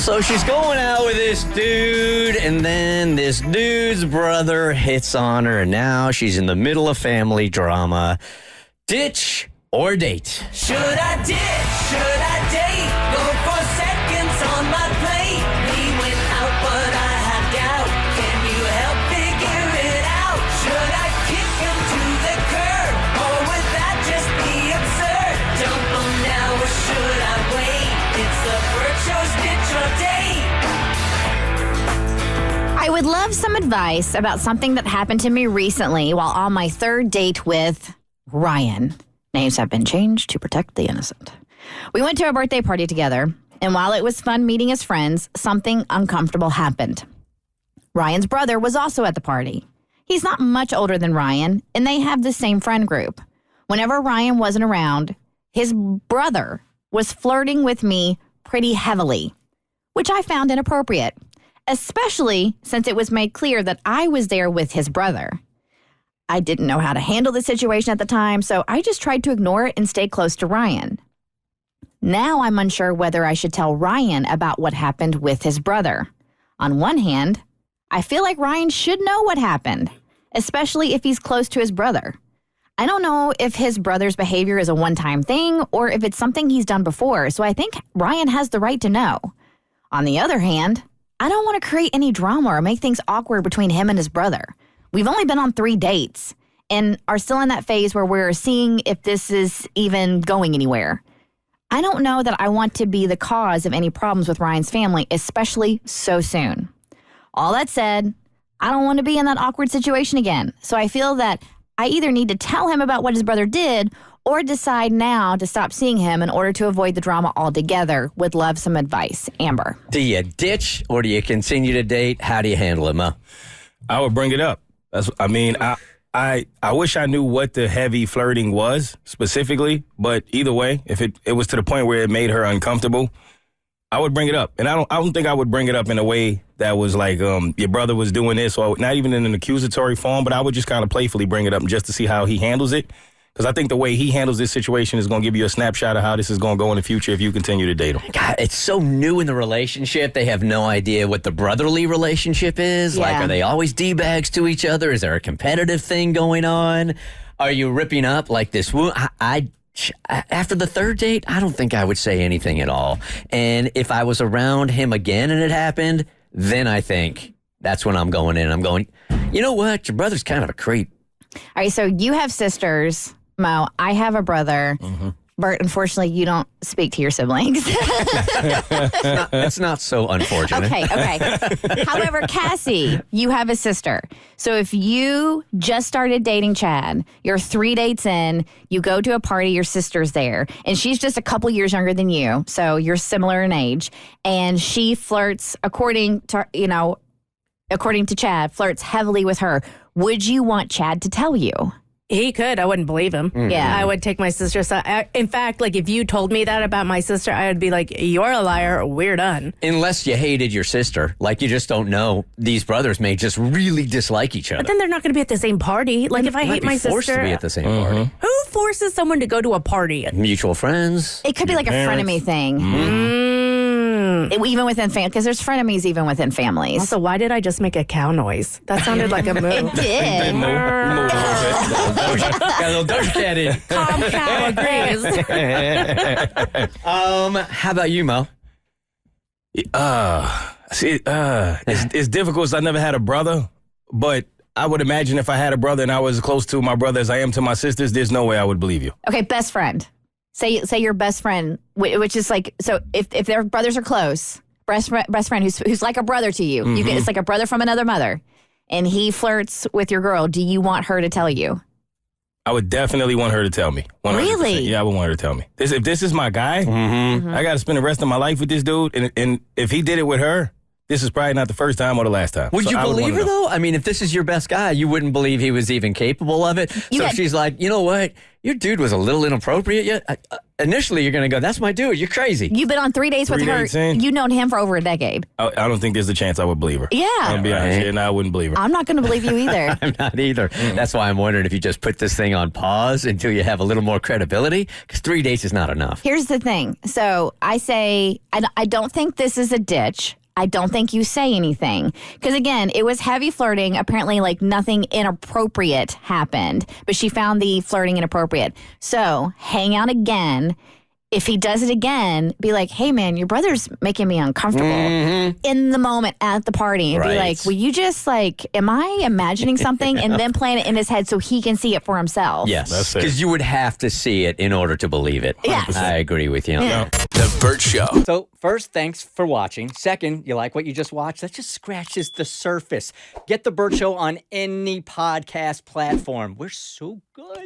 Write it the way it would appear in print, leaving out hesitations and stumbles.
So she's going out with this dude, and then this dude's brother hits on her, and now she's in the middle of family drama. Ditch or date? Should I ditch? Should I date? Go for seconds on my plate. We went out, but I have doubt. Can you help figure it out? Should I kick him to the curb? Or would that just be absurd? Jump him now, or should I wait? It's the Bert Show's ditch or date. I would love some advice about something that happened to me recently while on my third date with Ryan. Names have been changed to protect the innocent. We went to a birthday party together, and while it was fun meeting his friends, something uncomfortable happened. Ryan's brother was also at the party. He's not much older than Ryan, and they have the same friend group. Whenever Ryan wasn't around, his brother was flirting with me pretty heavily, which I found inappropriate, especially since it was made clear that I was there with his brother. I didn't know how to handle the situation at the time, so I just tried to ignore it and stay close to Ryan. Now I'm unsure whether I should tell Ryan about what happened with his brother. On one hand, I feel like Ryan should know what happened, especially if he's close to his brother. I don't know if his brother's behavior is a one-time thing or if it's something he's done before, so I think Ryan has the right to know. On the other hand, I don't want to create any drama or make things awkward between him and his brother. We've only been on 3 dates and are still in that phase where we're seeing if this is even going anywhere. I don't know that I want to be the cause of any problems with Ryan's family, especially so soon. All that said, I don't want to be in that awkward situation again. So I feel that I either need to tell him about what his brother did or decide now to stop seeing him in order to avoid the drama altogether. Would love some advice. Amber. Do you ditch or do you continue to date? How do you handle it, Mo? I would bring it up. I wish I knew what the heavy flirting was specifically, but either way, if it was to the point where it made her uncomfortable, I would bring it up. And I don't think I would bring it up in a way that was like, your brother was doing this, or not even in an accusatory form, but I would just kind of playfully bring it up just to see how he handles it. Because I think the way he handles this situation is going to give you a snapshot of how this is going to go in the future if you continue to date him. God, it's so new in the relationship. They have no idea what the brotherly relationship is. Yeah. Like, are they always D-bags to each other? Is there a competitive thing going on? Are you ripping up like this? After the third date, I don't think I would say anything at all. And if I was around him again and it happened, then I think that's when I'm going in. I'm going, you know what? Your brother's kind of a creep. All right, so you have sisters. Mo, I have a brother. Mm-hmm. Bert, unfortunately, you don't speak to your siblings. That's not so unfortunate. Okay. However, Cassie, you have a sister. So if you just started dating Chad, you're 3 dates in, you go to a party, your sister's there, and she's just a couple years younger than you, so you're similar in age, and she flirts, according to Chad, flirts heavily with her. Would you want Chad to tell you? He could. I wouldn't believe him. Mm-hmm. Yeah. I would take my sister's side. In fact, like, if you told me that about my sister, I would be like, you're a liar. We're done. Unless you hated your sister. Like, you just don't know. These brothers may just really dislike each other. But then they're not going to be at the same party. Like, if I hate my forced sister, to be at the same party. who forces someone to go to a party? Mutual friends. It could be like a frenemy thing. Even within family, because there's frenemies even within families. Also, why did I just make a cow noise? That sounded like a move. It did. Got a little Doja Cat in. Calm cow agrees. How about you, Mo? It's difficult because I never had a brother, but I would imagine if I had a brother and I was as close to my brother as I am to my sisters, there's no way I would believe you. Okay, best friend. Say your best friend, which is like, so if their brothers are close, best friend who's like a brother to you, it's like a brother from another mother, and he flirts with your girl, do you want her to tell you? I would definitely want her to tell me. 100%. Really? Yeah, I would want her to tell me. If this is my guy, I got to spend the rest of my life with this dude, and if he did it with her, this is probably not the first time or the last time. Would So you I believe wanna her, know. though? I mean, if this is your best guy, you wouldn't believe he was even capable of it. She's like, you know what? Your dude was a little inappropriate. initially you're going to go, that's my dude. You're crazy. You've been on 3 days with 3 her. dates in? You've known him for over a decade. I don't think there's a chance I would believe her. Yeah. I'll be honest, and I wouldn't believe her. I'm not going to believe you either. I'm not either. That's why I'm wondering if you just put this thing on pause until you have a little more credibility, because 3 dates is not enough. Here's the thing. So I say, I don't think this is a ditch. I don't think you say anything. Because again, it was heavy flirting. Apparently, like nothing inappropriate happened, but she found the flirting inappropriate. So hang out again. If he does it again, be like, hey man, your brother's making me uncomfortable in the moment at the party. And be like, will you just like, am I imagining something? And then plan it in his head so he can see it for himself. Yes, That's fair. because you would have to see it in order to believe it. Yes. I agree with you. Yeah. The Bert Show. So, first, thanks for watching. Second, you like what you just watched? That just scratches the surface. Get The Bert Show on any podcast platform. We're so good.